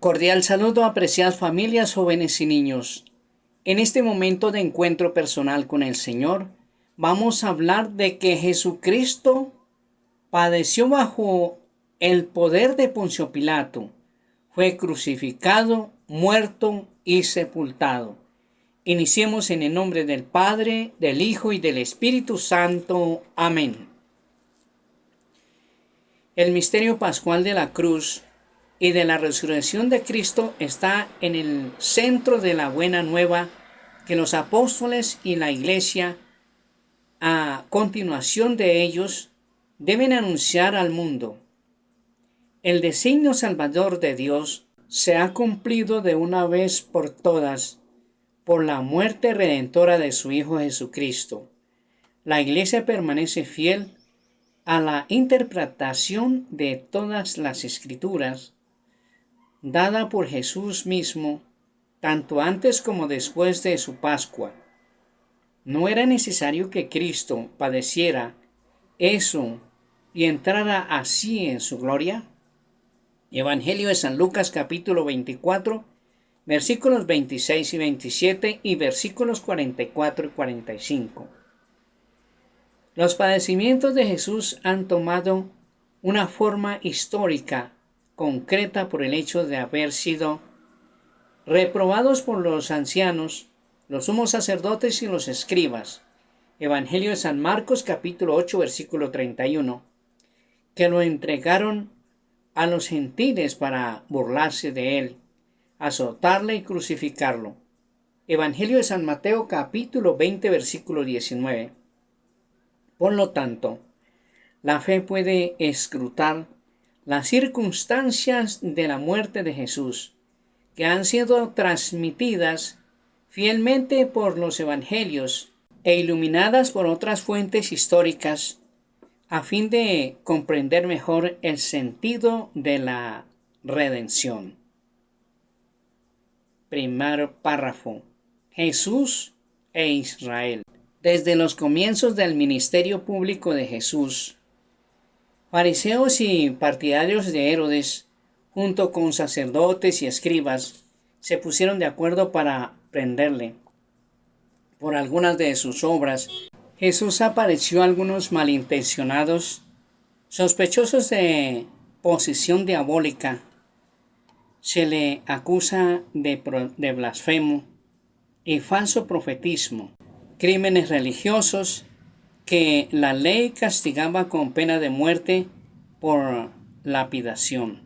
Cordial saludo, apreciadas familias, jóvenes y niños. En este momento de encuentro personal con el Señor, vamos a hablar de que Jesucristo padeció bajo el poder de Poncio Pilato, fue crucificado, muerto y sepultado. Iniciemos en el nombre del Padre, del Hijo y del Espíritu Santo. Amén. El misterio pascual de la cruz y de la resurrección de Cristo está en el centro de la buena nueva que los apóstoles y la iglesia, a continuación de ellos, deben anunciar al mundo. El designio salvador de Dios se ha cumplido de una vez por todas por la muerte redentora de su Hijo Jesucristo. La iglesia permanece fiel a la interpretación de todas las escrituras dada por Jesús mismo, tanto antes como después de su Pascua. ¿No era necesario que Cristo padeciera eso y entrara así en su gloria? Evangelio de San Lucas capítulo 24, versículos 26 y 27 y versículos 44 y 45. Los padecimientos de Jesús han tomado una forma histórica concreta por el hecho de haber sido reprobados por los ancianos, los sumos sacerdotes y los escribas. Evangelio de San Marcos capítulo 8 versículo 31, que lo entregaron a los gentiles para burlarse de él, azotarle y crucificarlo. Evangelio de San Mateo capítulo 20 versículo 19. Por lo tanto, la fe puede escrutar las circunstancias de la muerte de Jesús, que han sido transmitidas fielmente por los evangelios e iluminadas por otras fuentes históricas, a fin de comprender mejor el sentido de la redención. Primer párrafo. Jesús e Israel. Desde los comienzos del ministerio público de Jesús, fariseos y partidarios de Herodes, junto con sacerdotes y escribas, se pusieron de acuerdo para prenderle. Por algunas de sus obras, Jesús apareció a algunos malintencionados, sospechosos de posesión diabólica. Se le acusa de blasfemo y falso profetismo, crímenes religiosos que la ley castigaba con pena de muerte por lapidación.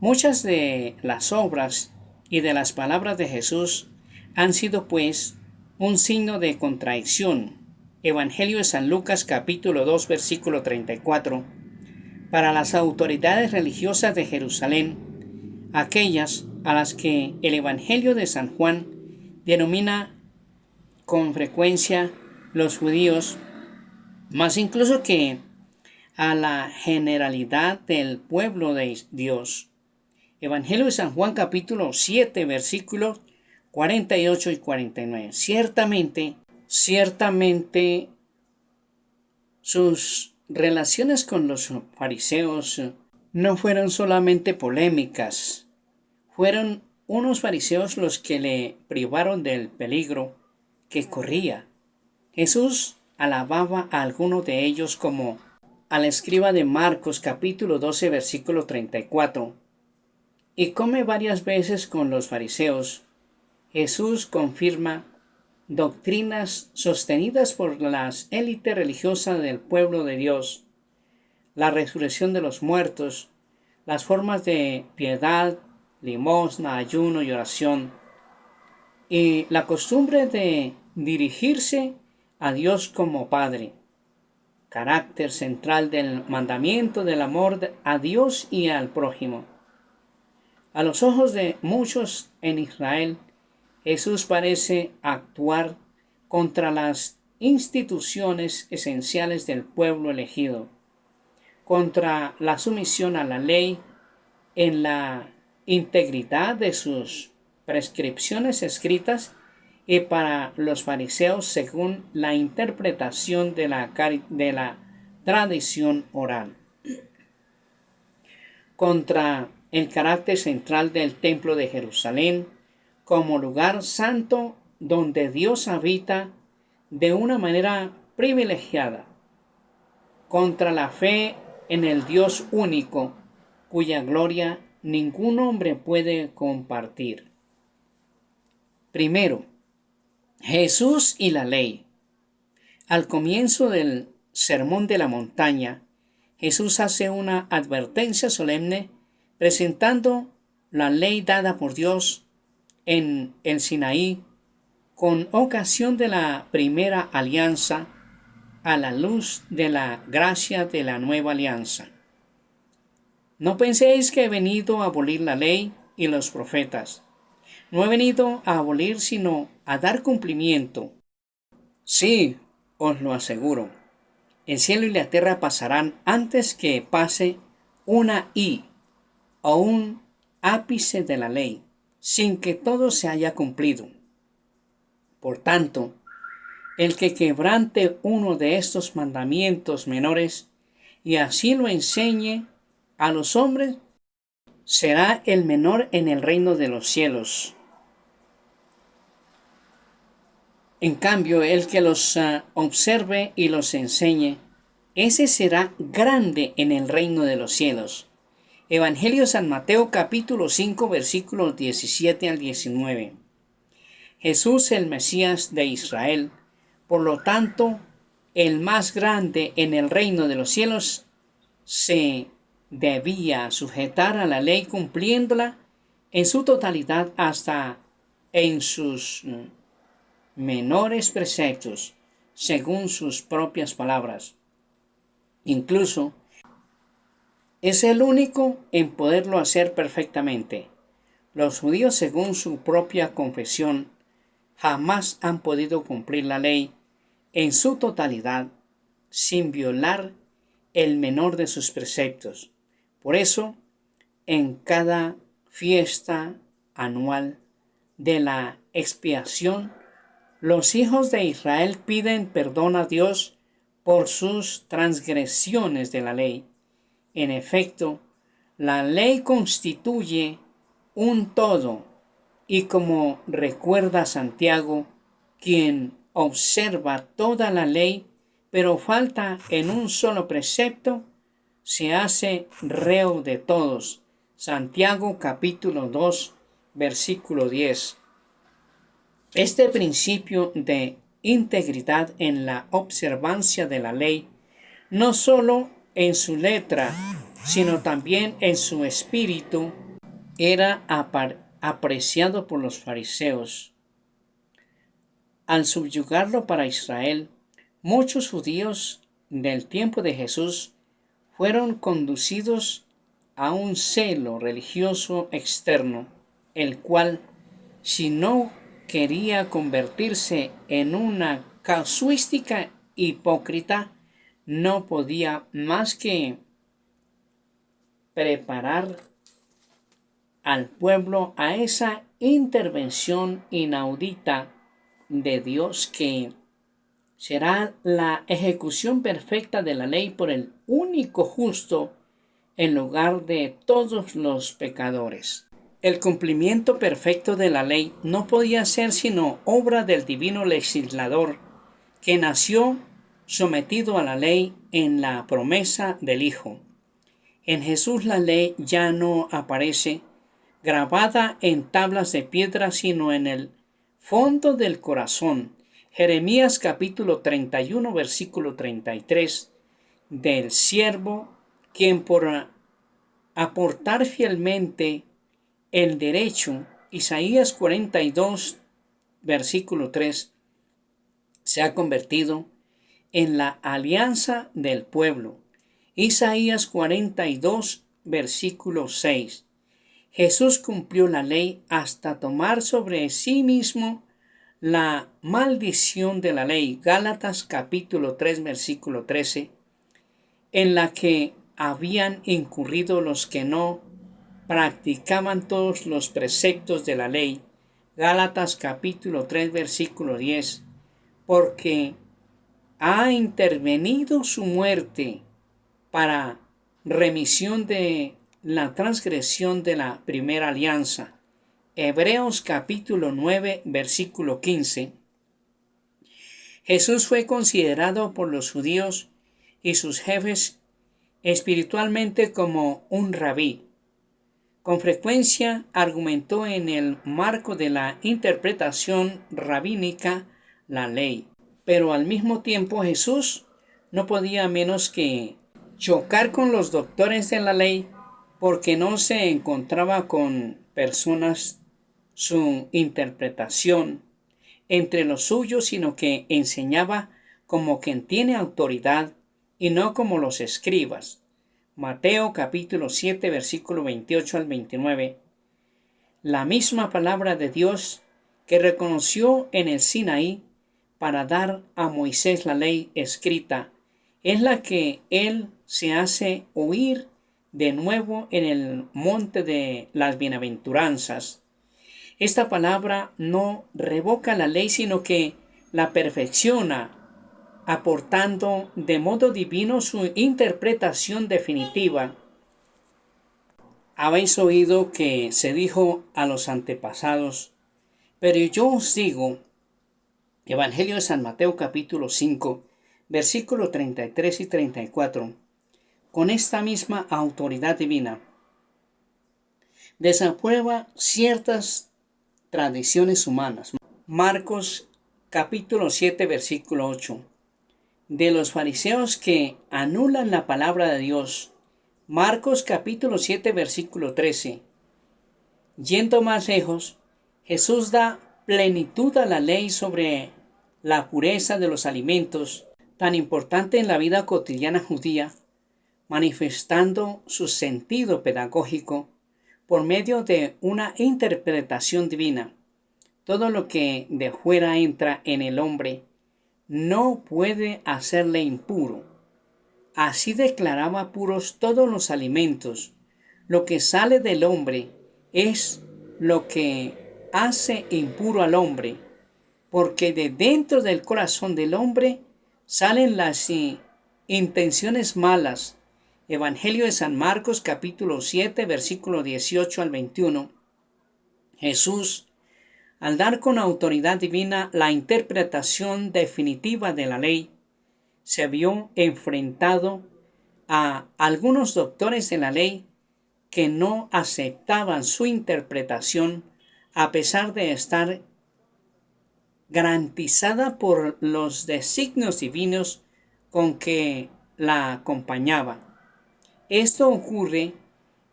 Muchas de las obras y de las palabras de Jesús han sido pues un signo de contradicción. Evangelio de San Lucas capítulo 2 versículo 34. Para las autoridades religiosas de Jerusalén, aquellas a las que el Evangelio de San Juan denomina con frecuencia los judíos, más incluso que a la generalidad del pueblo de Dios. Evangelio de San Juan capítulo 7 versículos 48 y 49. Ciertamente sus relaciones con los fariseos no fueron solamente polémicas, fueron unos fariseos los que le privaron del peligro que corría. Jesús alababa a alguno de ellos como al escriba de Marcos capítulo 12 versículo 34, y come varias veces con los fariseos. Jesús confirma doctrinas sostenidas por las élites religiosas del pueblo de Dios, la resurrección de los muertos, las formas de piedad, limosna, ayuno y oración, y la costumbre de dirigirse a Dios como Padre, carácter central del mandamiento del amor a Dios y al prójimo. A los ojos de muchos en Israel, Jesús parece actuar contra las instituciones esenciales del pueblo elegido, contra la sumisión a la ley, en la integridad de sus prescripciones escritas y para los fariseos según la interpretación de la tradición oral. Contra el carácter central del Templo de Jerusalén como lugar santo donde Dios habita de una manera privilegiada, contra la fe en el Dios único, cuya gloria ningún hombre puede compartir. Primero, Jesús y la ley. Al comienzo del Sermón de la Montaña, Jesús hace una advertencia solemne presentando la ley dada por Dios en el Sinaí con ocasión de la primera alianza a la luz de la gracia de la nueva alianza. No penséis que he venido a abolir la ley y los profetas. No he venido a abolir, sino a dar cumplimiento. Sí, os lo aseguro. El cielo y la tierra pasarán antes que pase una i o un ápice de la ley, sin que todo se haya cumplido. Por tanto, el que quebrante uno de estos mandamientos menores y así lo enseñe a los hombres, será el menor en el reino de los cielos. En cambio, el que los observe y los enseñe, ese será grande en el reino de los cielos. Evangelio de San Mateo capítulo 5 versículos 17 al 19. Jesús el Mesías de Israel, por lo tanto, el más grande en el reino de los cielos, se debía sujetar a la ley cumpliéndola en su totalidad hasta en sus menores preceptos, según sus propias palabras. Incluso es el único en poderlo hacer perfectamente. Los judíos, según su propia confesión, jamás han podido cumplir la ley en su totalidad sin violar el menor de sus preceptos. Por eso, en cada fiesta anual de la expiación, los hijos de Israel piden perdón a Dios por sus transgresiones de la ley. En efecto, la ley constituye un todo, y como recuerda Santiago, quien observa toda la ley, pero falta en un solo precepto, se hace reo de todos. Santiago capítulo 2, versículo 10. Este principio de integridad en la observancia de la ley, no solo en su letra, sino también en su espíritu, era apreciado por los fariseos. Al subyugarlo para Israel, muchos judíos del tiempo de Jesús fueron conducidos a un celo religioso externo, el cual, si no quería convertirse en una casuística hipócrita, no podía más que preparar al pueblo a esa intervención inaudita de Dios que será la ejecución perfecta de la ley por el único justo en lugar de todos los pecadores. El cumplimiento perfecto de la ley no podía ser sino obra del divino legislador que nació sometido a la ley en la promesa del Hijo. En Jesús la ley ya no aparece grabada en tablas de piedra, sino en el fondo del corazón. Jeremías capítulo 31 versículo 33, del siervo quien por aportar fielmente el derecho, Isaías 42 versículo 3, se ha convertido en la alianza del pueblo. Isaías 42 versículo 6. Jesús cumplió la ley hasta tomar sobre sí mismo la maldición de la ley. Gálatas capítulo 3 versículo 13, en la que habían incurrido los que no practicaban todos los preceptos de la ley. Gálatas capítulo 3 versículo 10, porque ha intervenido su muerte para remisión de la transgresión de la primera alianza. Hebreos capítulo 9, versículo 15. Jesús fue considerado por los judíos y sus jefes espiritualmente como un rabí. Con frecuencia argumentó en el marco de la interpretación rabínica la ley. Pero al mismo tiempo Jesús no podía menos que chocar con los doctores de la ley porque no se encontraba con personas su interpretación entre los suyos, sino que enseñaba como quien tiene autoridad y no como los escribas. Mateo capítulo 7 versículo 28 al 29. La misma palabra de Dios que reconoció en el Sinaí para dar a Moisés la ley escrita es la que él se hace oír de nuevo en el monte de las bienaventuranzas. Esta palabra no revoca la ley, sino que la perfecciona, aportando de modo divino su interpretación definitiva. Habéis oído que se dijo a los antepasados, pero yo os digo, Evangelio de San Mateo capítulo 5, versículos 33 y 34, con esta misma autoridad divina, desaprueba ciertas tradiciones humanas. Marcos capítulo 7, versículo 8, de los fariseos que anulan la palabra de Dios. Marcos capítulo 7, versículo 13. Yendo más lejos, Jesús da plenitud a la ley sobre la pureza de los alimentos, tan importante en la vida cotidiana judía, manifestando su sentido pedagógico por medio de una interpretación divina. Todo lo que de fuera entra en el hombre no puede hacerle impuro. Así declaraba puros todos los alimentos. Lo que sale del hombre es lo que hace impuro al hombre, porque de dentro del corazón del hombre salen las intenciones malas. Evangelio de San Marcos capítulo 7 versículo 18 al 21. Jesús, al dar con autoridad divina la interpretación definitiva de la ley, se vio enfrentado a algunos doctores de la ley que no aceptaban su interpretación a pesar de estar garantizada por los designios divinos con que la acompañaba. Esto ocurre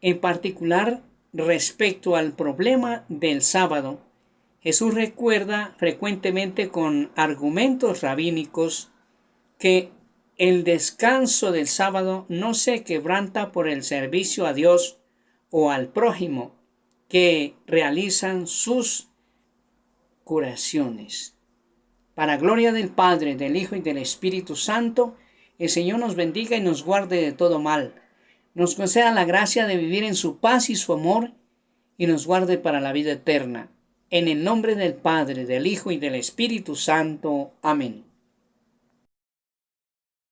en particular respecto al problema del sábado. Jesús recuerda frecuentemente con argumentos rabínicos que el descanso del sábado no se quebranta por el servicio a Dios o al prójimo que realizan sus curaciones. Para gloria del Padre, del Hijo y del Espíritu Santo, el Señor nos bendiga y nos guarde de todo mal. Nos conceda la gracia de vivir en su paz y su amor y nos guarde para la vida eterna. En el nombre del Padre, del Hijo y del Espíritu Santo. Amén.